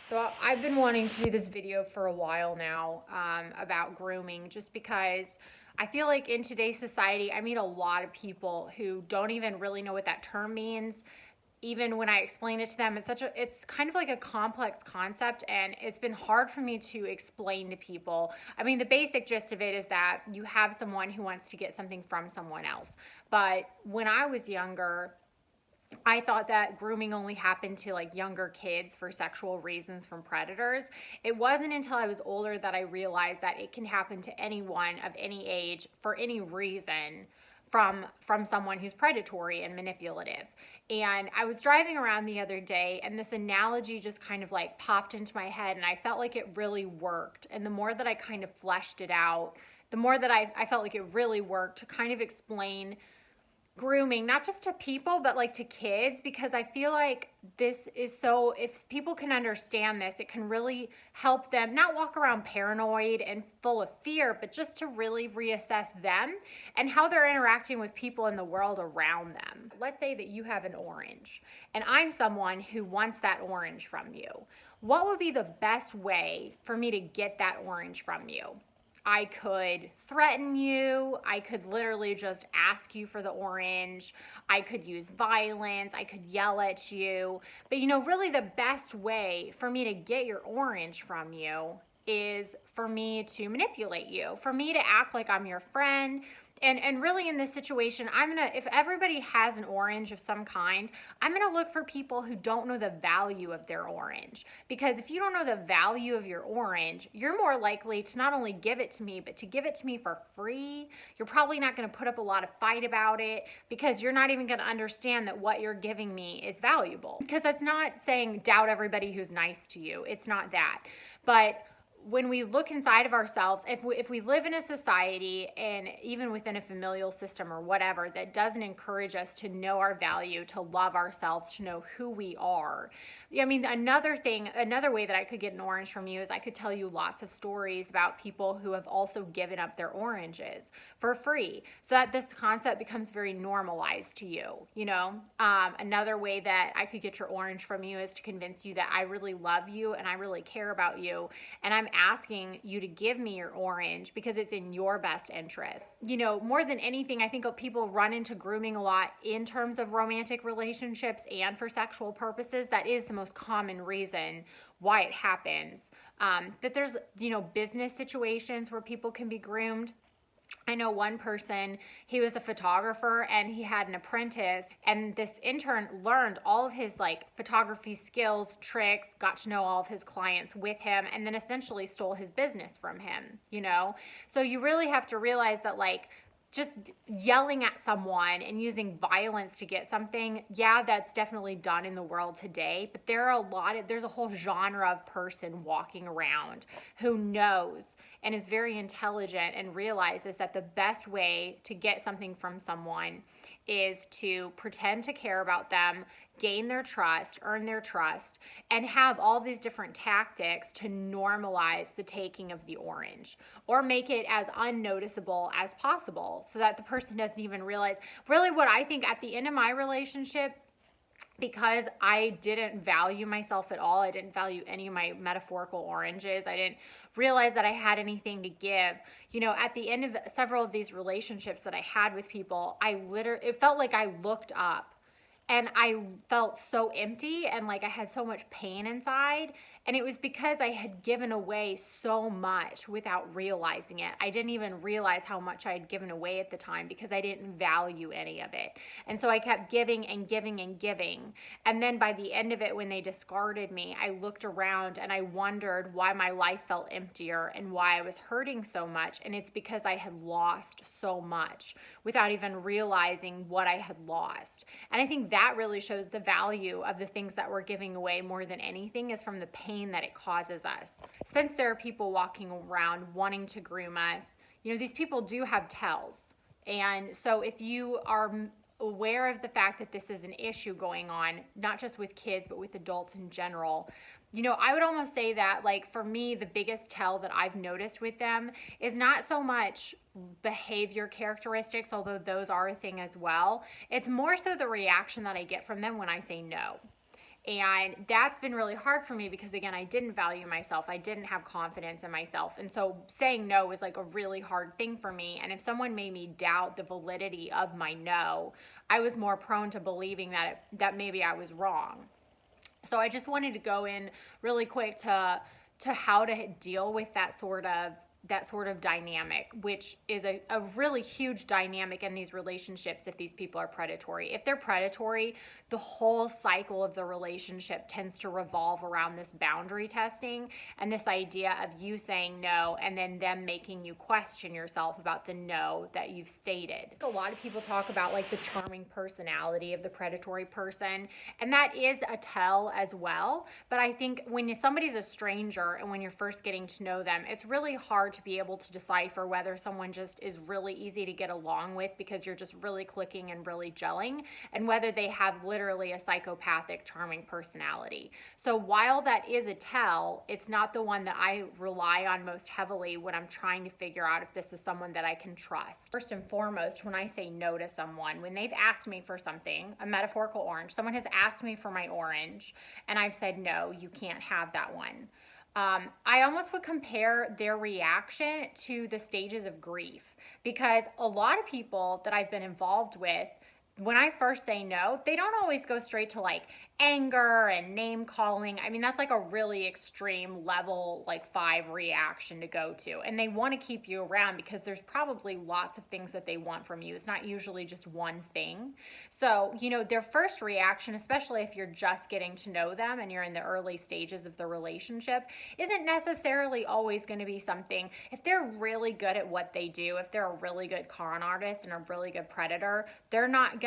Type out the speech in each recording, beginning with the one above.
So I've been wanting to do this video for a while now about grooming, just because I feel like in today's society, I meet a lot of people who don't even really know what that term means. Even when I explain it to them, it's kind of like a complex concept, and it's been hard for me to explain to people. I mean, the basic gist of it is that you have someone who wants to get something from someone else. But when I was younger, I thought that grooming only happened to like younger kids for sexual reasons from predators. It wasn't until I was older that I realized that it can happen to anyone of any age for any reason from someone who's predatory and manipulative. And I was driving around the other day and this analogy just kind of like popped into my head, and I felt like it really worked. And the more that I kind of fleshed it out, the more that I felt like it really worked to kind of explain grooming, not just to people, but like to kids, because I feel like this is so, if people can understand this, it can really help them not walk around paranoid and full of fear, but just to really reassess them and how they're interacting with people in the world around them. Let's say that you have an orange and I'm someone who wants that orange from you. What would be the best way for me to get that orange from you? I could threaten you. I could literally just ask you for the orange. I could use violence. I could yell at you. But really the best way for me to get your orange from you is for me to manipulate you, for me to act like I'm your friend. And really in this situation, if everybody has an orange of some kind, I'm gonna look for people who don't know the value of their orange. Because if you don't know the value of your orange, you're more likely to not only give it to me, but to give it to me for free. You're probably not gonna put up a lot of fight about it, because you're not even gonna understand that what you're giving me is valuable. Because that's not saying doubt everybody who's nice to you. It's not that. But when we look inside of ourselves, if we live in a society and even within a familial system or whatever that doesn't encourage us to know our value, to love ourselves, to know who we are. I mean, another way that I could get an orange from you is I could tell you lots of stories about people who have also given up their oranges for free, so that this concept becomes very normalized to you. Another way that I could get your orange from you is to convince you that I really love you and I really care about you, and I'm asking you to give me your orange because it's in your best interest. More than anything, I think people run into grooming a lot in terms of romantic relationships and for sexual purposes. That is the most common reason why it happens. But there's, business situations where people can be groomed. I know one person, he was a photographer and he had an apprentice, and this intern learned all of his photography skills, tricks, got to know all of his clients with him, and then essentially stole his business from him, So you really have to realize that just yelling at someone and using violence to get something, yeah, that's definitely done in the world today, but there's a whole genre of person walking around who knows and is very intelligent and realizes that the best way to get something from someone is to pretend to care about them, gain their trust, earn their trust, and have all these different tactics to normalize the taking of the orange or make it as unnoticeable as possible so that the person doesn't even realize. Really, what I think at the end of my relationship, because I didn't value myself at all, I didn't value any of my metaphorical oranges, I didn't realize that I had anything to give. At the end of several of these relationships that I had with people, it felt like I looked up and I felt so empty and like I had so much pain inside. And it was because I had given away so much without realizing it. I didn't even realize how much I had given away at the time because I didn't value any of it. And so I kept giving and giving and giving. And then by the end of it, when they discarded me, I looked around and I wondered why my life felt emptier and why I was hurting so much. And it's because I had lost so much without even realizing what I had lost. And I think that really shows the value of the things that we're giving away more than anything, is from the pain that it causes us. Since there are people walking around wanting to groom us, these people do have tells. And so if you are aware of the fact that this is an issue going on, not just with kids, but with adults in general, I would almost say that, for me, the biggest tell that I've noticed with them is not so much behavior characteristics, although those are a thing as well. It's more so the reaction that I get from them when I say no. And that's been really hard for me because, again, I didn't value myself. I didn't have confidence in myself. And so saying no was like a really hard thing for me. And if someone made me doubt the validity of my no, I was more prone to believing that maybe I was wrong. So I just wanted to go in really quick to how to deal with that sort of dynamic, which is a really huge dynamic in these relationships if these people are predatory. If they're predatory, the whole cycle of the relationship tends to revolve around this boundary testing and this idea of you saying no and then them making you question yourself about the no that you've stated. A lot of people talk about like the charming personality of the predatory person, and that is a tell as well. But I think when somebody's a stranger and when you're first getting to know them, it's really hard to be able to decipher whether someone just is really easy to get along with because you're just really clicking and really gelling, and whether they have literally a psychopathic charming personality. So while that is a tell, it's not the one that I rely on most heavily when I'm trying to figure out if this is someone that I can trust. First and foremost, when I say no to someone, when they've asked me for something, a metaphorical orange, someone has asked me for my orange and I've said, no, you can't have that one. I almost would compare their reaction to the stages of grief, because a lot of people that I've been involved with, when I first say no, they don't always go straight to like anger and name calling. I mean, that's like a really extreme level, like 5 reaction to go to. And they want to keep you around because there's probably lots of things that they want from you. It's not usually just one thing. So, their first reaction, especially if you're just getting to know them and you're in the early stages of the relationship, isn't necessarily always going to be something. If they're really good at what they do, if they're a really good con artist and a really good predator, they're not going to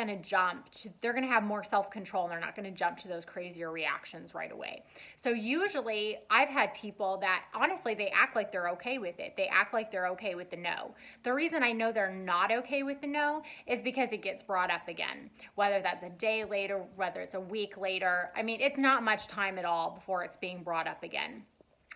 they're going to have more self-control, and they're not going to jump to those crazier reactions right away. So usually I've had people that honestly, they act like they're okay with it. They act like they're okay with the no. The reason I know they're not okay with the no is because it gets brought up again, whether that's a day later, whether it's a week later. I mean, it's not much time at all before it's being brought up again.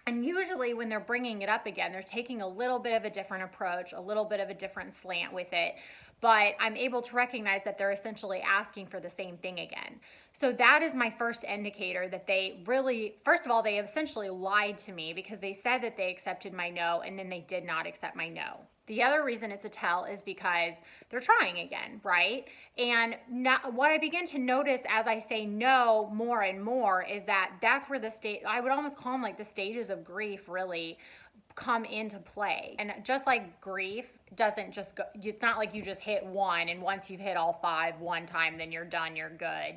And usually when they're bringing it up again, they're taking a little bit of a different approach, a little bit of a different slant with it. But I'm able to recognize that they're essentially asking for the same thing again. So that is my first indicator that they really, first of all, they essentially lied to me because they said that they accepted my no and then they did not accept my no. The other reason it's a tell is because they're trying again, right? And now, what I begin to notice as I say no more and more is that that's where I would almost call them like the stages of grief really come into play. And just like grief doesn't just go, it's not like you just hit one and once you've hit all 5 one time, then you're done, you're good.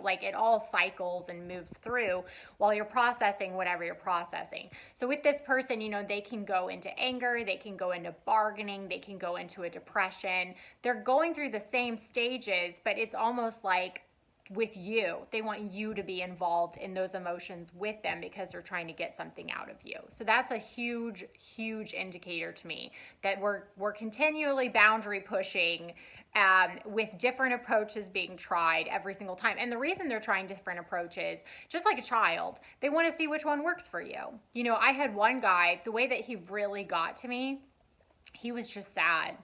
Like it all cycles and moves through while you're processing whatever you're processing. So with this person, they can go into anger, they can go into bargaining, they can go into a depression. They're going through the same stages, but it's almost like with you. They want you to be involved in those emotions with them because they're trying to get something out of you. So that's a huge, huge indicator to me that we're continually boundary pushing with different approaches being tried every single time. And the reason they're trying different approaches, just like a child, they want to see which one works for you. I had one guy, the way that he really got to me, he was just sad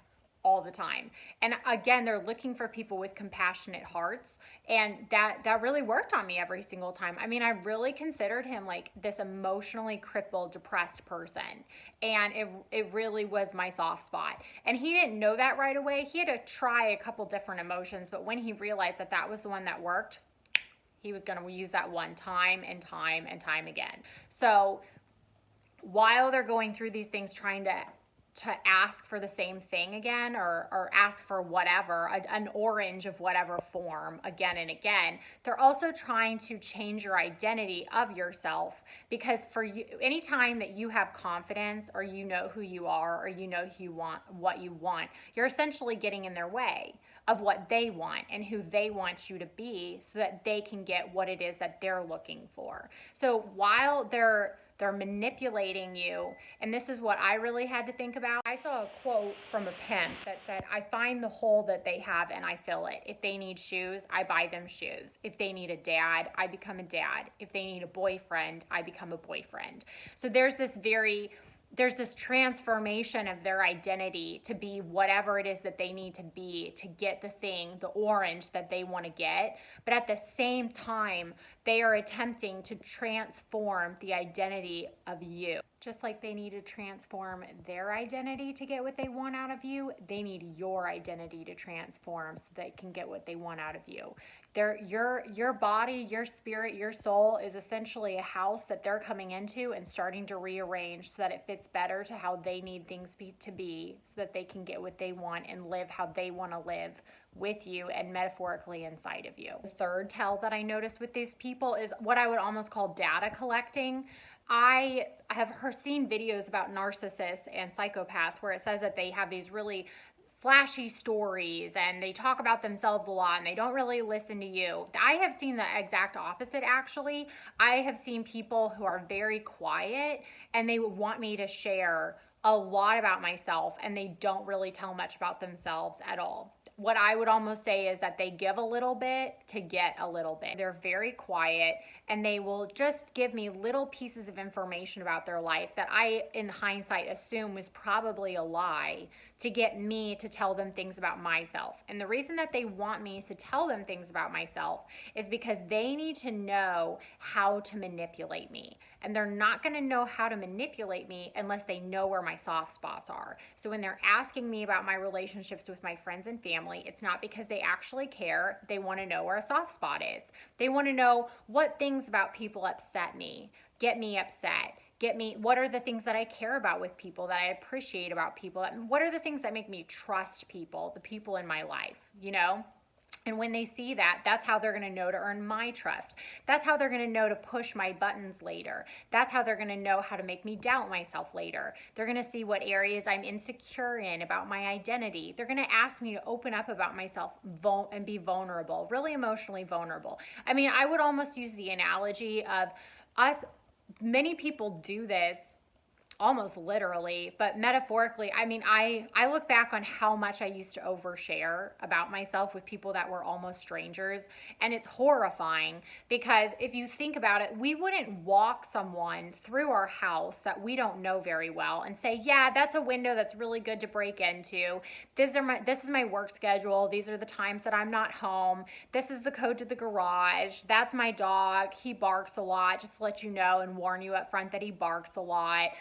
all the time. And again, they're looking for people with compassionate hearts. And that really worked on me every single time. I mean, I really considered him like this emotionally crippled, depressed person. And it really was my soft spot. And he didn't know that right away. He had to try a couple different emotions. But when he realized that that was the one that worked, he was going to use that one time and time and time again. So while they're going through these things, trying to ask for the same thing again, or ask for whatever, an orange of whatever form again and again, they're also trying to change your identity of yourself, because for you, anytime that you have confidence or you know who you are or you know who you want, what you want, you're essentially getting in their way of what they want and who they want you to be so that they can get what it is that they're looking for. So while they're manipulating you, and this is what I really had to think about. I saw a quote from a pimp that said, I find the hole that they have and I fill it. If they need shoes, I buy them shoes. If they need a dad, I become a dad. If they need a boyfriend, I become a boyfriend. So there's this transformation of their identity to be whatever it is that they need to be to get the thing, the orange that they want to get. But at the same time, They are attempting to transform the identity of you. Just like they need to transform their identity to get what they want out of you, they need your identity to transform so they can get what they want out of you. Your body, your spirit, your soul is essentially a house that they're coming into and starting to rearrange so that it fits better to how they need things to be so that they can get what they want and live how they want to live with you and metaphorically inside of you. The third tell that I notice with these people is what I would almost call data collecting. I have seen videos about narcissists and psychopaths where it says that they have these really flashy stories and they talk about themselves a lot and they don't really listen to you. I have seen the exact opposite actually. I have seen people who are very quiet and they want me to share a lot about myself and they don't really tell much about themselves at all. What I would almost say is that they give a little bit to get a little bit. They're very quiet and they will just give me little pieces of information about their life that I, in hindsight, assume was probably a lie to get me to tell them things about myself. And the reason that they want me to tell them things about myself is because they need to know how to manipulate me. And they're not going to know how to manipulate me unless they know where my soft spots are. So when they're asking me about my relationships with my friends and family, it's not because they actually care. They want to know where a soft spot is. They want to know what things about people upset me, get me upset. What are the things that I care about with people, that I appreciate about people? What are the things that make me trust people, the people in my life, you know? And when they see that, that's how they're going to know to earn my trust. That's how they're going to know to push my buttons later. That's how they're going to know how to make me doubt myself later. They're going to see what areas I'm insecure in about my identity. They're going to ask me to open up about myself and be vulnerable, really emotionally vulnerable. I mean, I would almost use the analogy of us. Many people do this almost literally, but metaphorically, I mean, I look back on how much I used to overshare about myself with people that were almost strangers, and it's horrifying because if you think about it, we wouldn't walk someone through our house that we don't know very well and say, yeah, that's a window that's really good to break into. This is my work schedule. These are the times that I'm not home. This is the code to the garage. That's my dog. He barks a lot, just to let you know and warn you up front that he barks a lot.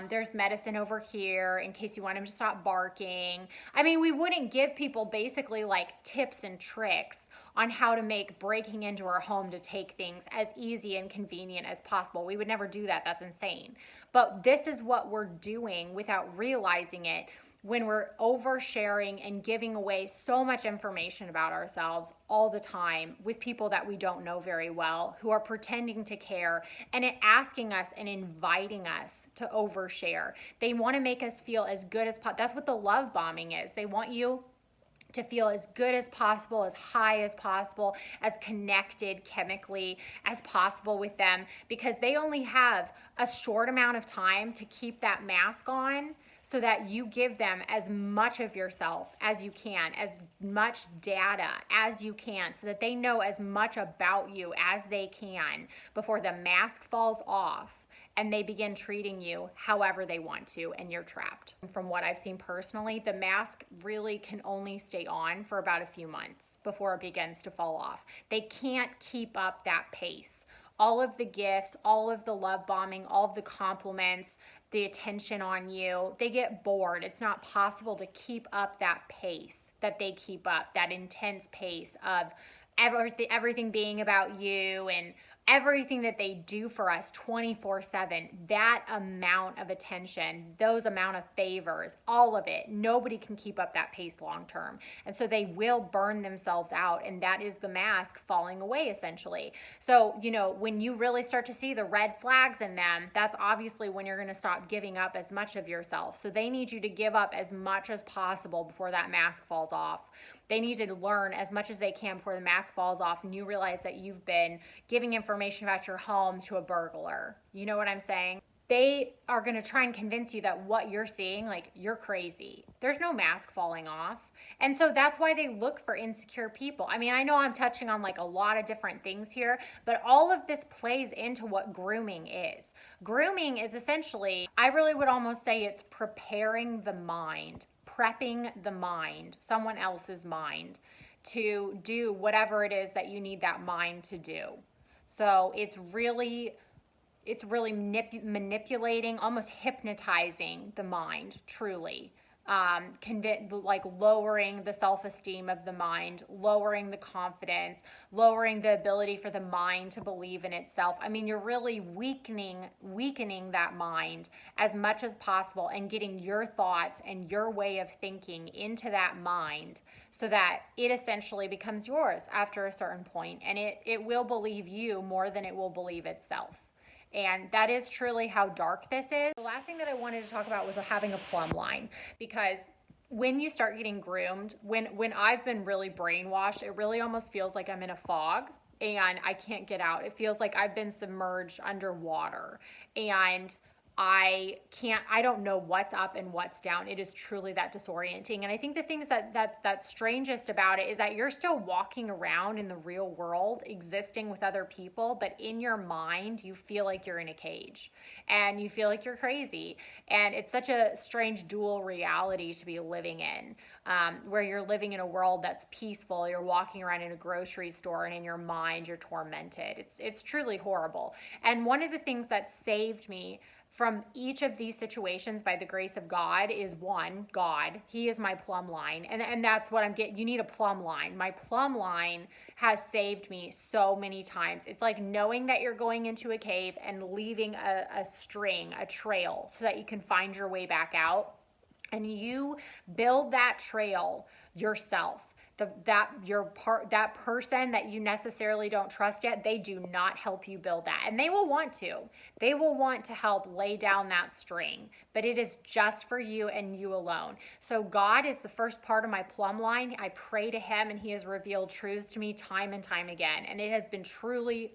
There's medicine over here in case you want him to stop barking. I mean, we wouldn't give people basically like tips and tricks on how to make breaking into our home to take things as easy and convenient as possible. We would never do that. That's insane. But this is what we're doing without realizing it when we're oversharing and giving away so much information about ourselves all the time with people that we don't know very well, who are pretending to care and asking us and inviting us to overshare. They want to make us feel as good as possible. That's what the love bombing is. They want you to feel as good as possible, as high as possible, as connected chemically as possible with them, because they only have a short amount of time to keep that mask on so that you give them as much of yourself as you can, as much data as you can, so that they know as much about you as they can before the mask falls off and they begin treating you however they want to, and you're trapped. From what I've seen personally, the mask really can only stay on for about a few months before it begins to fall off. They can't keep up that pace. All of the gifts, all of the love bombing, all of the compliments, the attention on you, they get bored. It's not possible to keep up that pace that they keep up, that intense pace of everything being about you and everything that they do for us 24/7, that amount of attention, those amount of favors, all of it, nobody can keep up that pace long term. And so they will burn themselves out, and that is the mask falling away essentially. So, you know, when you really start to see the red flags in them, that's obviously when you're going to stop giving up as much of yourself. So they need you to give up as much as possible before that mask falls off. They need to learn as much as they can before the mask falls off and you realize that you've been giving information about your home to a burglar. You know what I'm saying? They are going to try and convince you that what you're seeing, like, you're crazy. There's no mask falling off. And so that's why they look for insecure people. I mean, I know I'm touching on like a lot of different things here, but all of this plays into what grooming is. Grooming is essentially, I really would almost say it's preparing the mind, prepping the mind, someone else's mind, to do whatever it is that you need that mind to do. So it's really manipulating, almost hypnotizing the mind, truly. Like lowering the self-esteem of the mind, lowering the confidence, lowering the ability for the mind to believe in itself. I mean, you're really weakening that mind as much as possible and getting your thoughts and your way of thinking into that mind so that it essentially becomes yours after a certain point, and it will believe you more than it will believe itself. And that is truly how dark this is. The last thing that I wanted to talk about was having a plumb line, because when you start getting groomed, when I've been really brainwashed, it really almost feels like I'm in a fog and I can't get out. It feels like I've been submerged underwater and I don't know what's up and what's down. It is truly that disorienting. And I think the things that's strangest about it is that you're still walking around in the real world, existing with other people, but in your mind, you feel like you're in a cage and you feel like you're crazy. And it's such a strange dual reality to be living in, where you're living in a world that's peaceful. You're walking around in a grocery store and in your mind, you're tormented. It's truly horrible. And one of the things that saved me from each of these situations by the grace of God is one, God. He is my plumb line. And that's what I'm getting. You need a plumb line. My plumb line has saved me so many times. It's like knowing that you're going into a cave and leaving a string, a trail, so that you can find your way back out. And you build that trail yourself. That person that you necessarily don't trust yet, they do not help you build that. And they will want to help lay down that string, but it is just for you and you alone. So God is the first part of my plumb line. I pray to him and he has revealed truths to me time and time again. And it has been truly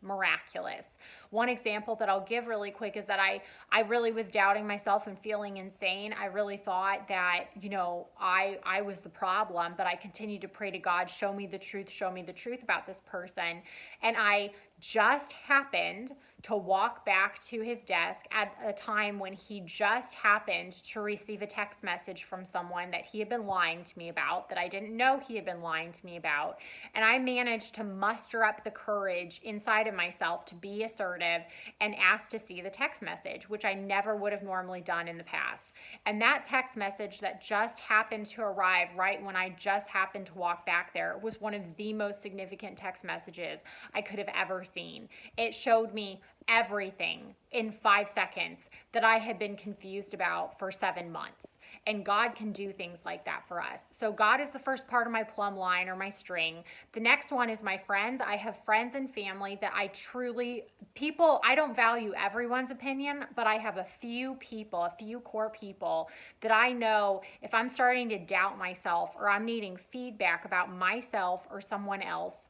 miraculous. One example that I'll give really quick is that I really was doubting myself and feeling insane. I really thought that, I was the problem, but I continued to pray to God, show me the truth about this person. And I just happened to walk back to his desk at a time when he just happened to receive a text message from someone that he had been lying to me about, that I didn't know he had been lying to me about. And I managed to muster up the courage inside of myself to be assertive and ask to see the text message, which I never would have normally done in the past. And that text message that just happened to arrive right when I just happened to walk back there was one of the most significant text messages I could have ever seen. It showed me everything in 5 seconds that I had been confused about for 7 months. And God can do things like that for us. So God is the first part of my plumb line or my string. The next one is my friends. I have friends and family that I don't value everyone's opinion, but I have a few core people that I know if I'm starting to doubt myself or I'm needing feedback about myself or someone else,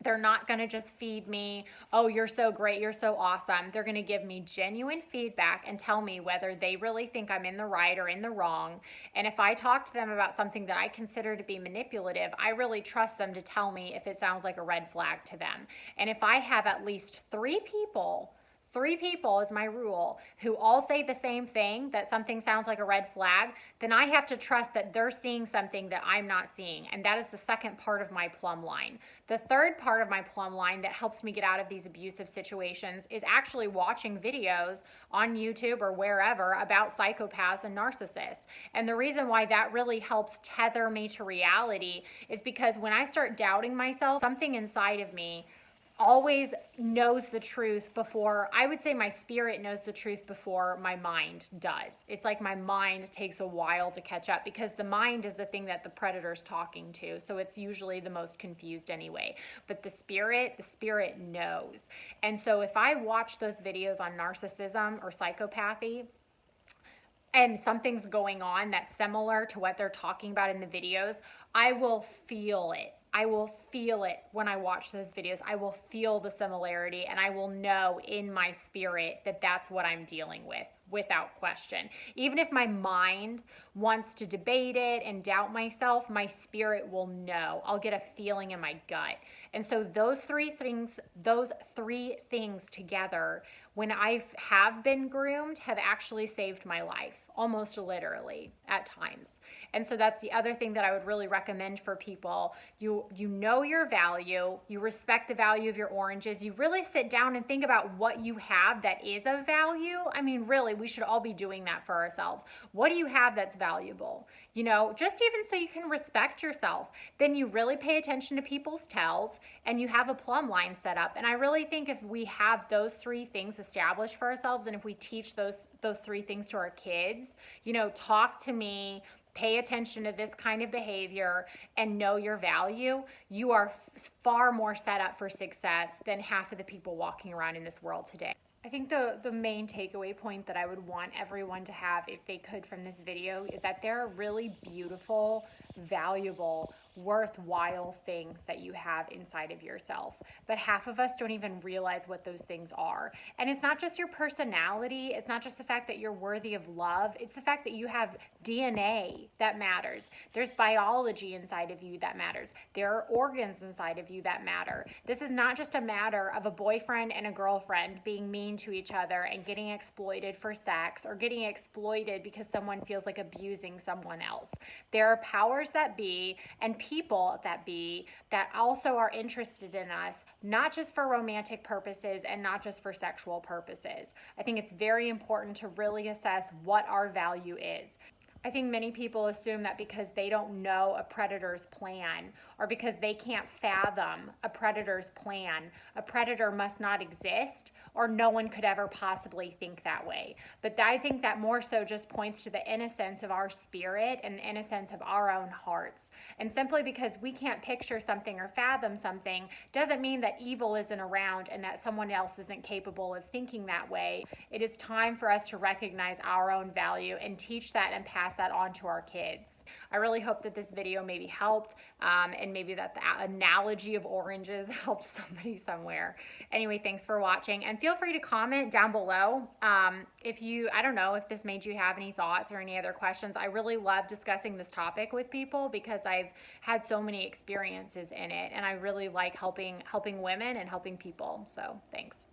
they're not going to just feed me, oh, you're so great, you're so awesome. They're going to give me genuine feedback and tell me whether they really think I'm in the right or in the wrong. And if I talk to them about something that I consider to be manipulative, I really trust them to tell me if it sounds like a red flag to them. And if I have at least three people is my rule, who all say the same thing, that something sounds like a red flag, then I have to trust that they're seeing something that I'm not seeing. And that is the second part of my plumb line. The third part of my plumb line that helps me get out of these abusive situations is actually watching videos on YouTube or wherever about psychopaths and narcissists. And the reason why that really helps tether me to reality is because when I start doubting myself, something inside of me always knows the truth before, I would say my spirit knows the truth before my mind does. It's like my mind takes a while to catch up because the mind is the thing that the predator's talking to. So it's usually the most confused anyway. But the spirit knows. And so if I watch those videos on narcissism or psychopathy, and something's going on that's similar to what they're talking about in the videos, I will feel it. I will feel it when I watch those videos. I will feel the similarity and I will know in my spirit that that's what I'm dealing with without question. Even if my mind wants to debate it and doubt myself, my spirit will know. I'll get a feeling in my gut. And so those three things together, when I have been groomed, have actually saved my life, almost literally at times. And so that's the other thing that I would really recommend for people. You know your value, you respect the value of your oranges, you really sit down and think about what you have that is of value. I mean, really, we should all be doing that for ourselves. What do you have that's valuable? You know, just even so you can respect yourself. Then you really pay attention to people's tells and you have a plumb line set up. And I really think if we have those three things established for ourselves, and if we teach those three things to our kids, you know, talk to me, pay attention to this kind of behavior, and know your value, you are far more set up for success than half of the people walking around in this world today. I think the main takeaway point that I would want everyone to have if they could from this video is that there are really beautiful, valuable, worthwhile things that you have inside of yourself. But half of us don't even realize what those things are. And it's not just your personality. It's not just the fact that you're worthy of love. It's the fact that you have DNA that matters. There's biology inside of you that matters. There are organs inside of you that matter. This is not just a matter of a boyfriend and a girlfriend being mean to each other and getting exploited for sex, or getting exploited because someone feels like abusing someone else. There are powers that be and people that be that also are interested in us, not just for romantic purposes and not just for sexual purposes. I think it's very important to really assess what our value is. I think many people assume that because they don't know a predator's plan, or because they can't fathom a predator's plan, a predator must not exist, or no one could ever possibly think that way. But I think that more so just points to the innocence of our spirit and the innocence of our own hearts. And simply because we can't picture something or fathom something doesn't mean that evil isn't around and that someone else isn't capable of thinking that way. It is time for us to recognize our own value and teach that and pass that on to our kids. I really hope that this video maybe helped, and maybe that the analogy of oranges helped somebody somewhere. Anyway, thanks for watching, and feel free to comment down below I don't know if this made you have any thoughts or any other questions. I really love discussing this topic with people because I've had so many experiences in it, and I really like helping women and helping people. So thanks.